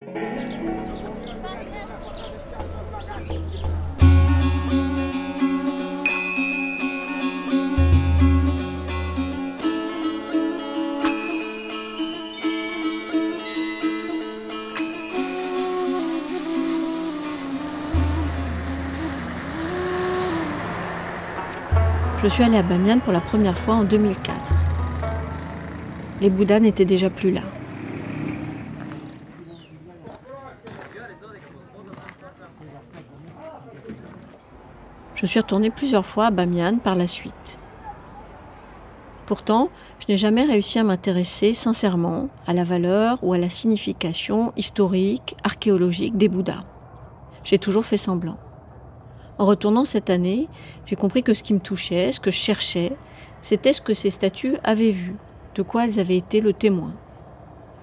Je suis allée à Bamiyan pour la première fois en 2004. Les Bouddhas n'étaient déjà plus là. Je suis retournée plusieurs fois à Bamiyan par la suite. Pourtant, je n'ai jamais réussi à m'intéresser sincèrement à la valeur ou à la signification historique, archéologique des Bouddhas. J'ai toujours fait semblant. En retournant cette année, j'ai compris que ce qui me touchait, ce que je cherchais, c'était ce que ces statues avaient vu, de quoi elles avaient été le témoin.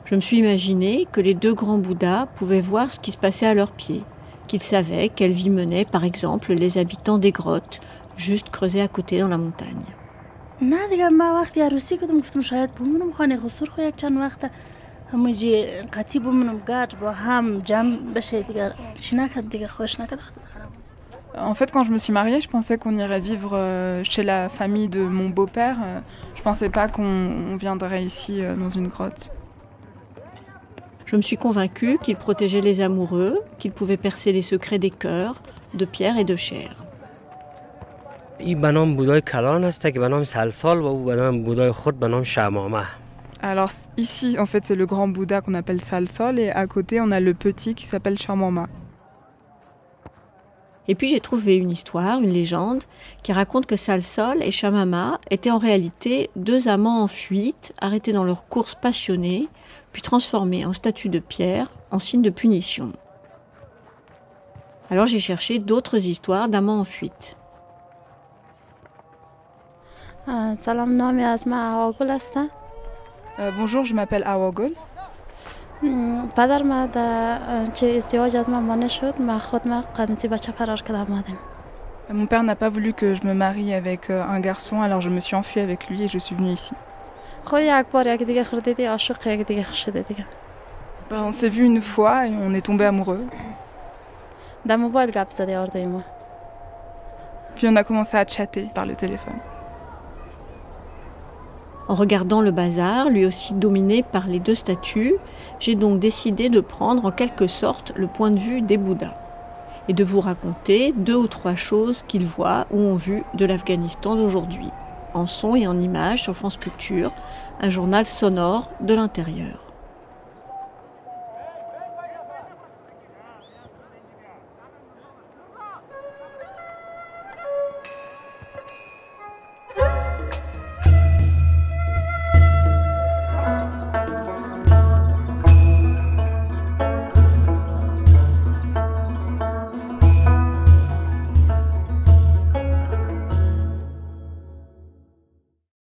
Je me suis imaginé que les deux grands Bouddhas pouvaient voir ce qui se passait à leurs pieds, qu'ils savaient quelle vie menaient, par exemple, les habitants des grottes, juste creusées à côté dans la montagne. En fait, quand je me suis mariée, je pensais qu'on irait vivre chez la famille de mon beau-père. Je pensais pas qu'on viendrait ici dans une grotte. Je me suis convaincue qu'ils protégeaient les amoureux, qu'ils pouvaient percer les secrets des cœurs, de pierre et de chair. Alors ici, en fait, c'est le grand Bouddha qu'on appelle Salsol, et à côté, on a le petit qui s'appelle Chamama. Et puis j'ai trouvé une histoire, une légende, qui raconte que Salsol et Chamama étaient en réalité deux amants en fuite, arrêtés dans leur course passionnée, puis transformés en statues de pierre, en signe de punition. Alors j'ai cherché d'autres histoires d'amants en fuite. Bonjour, je m'appelle Awagol. Mon Mon père n'a pas voulu que je me marie avec un garçon, alors je me suis enfuie avec lui et je suis venue ici. On s'est vu une fois et on est tombés amoureux. Puis on a commencé à chatter par le téléphone. En regardant le bazar, lui aussi dominé par les deux statues, j'ai donc décidé de prendre en quelque sorte le point de vue des Bouddhas et de vous raconter 2 ou 3 choses qu'ils voient ou ont vues de l'Afghanistan d'aujourd'hui, en son et en images sur France Culture, un journal sonore de l'intérieur.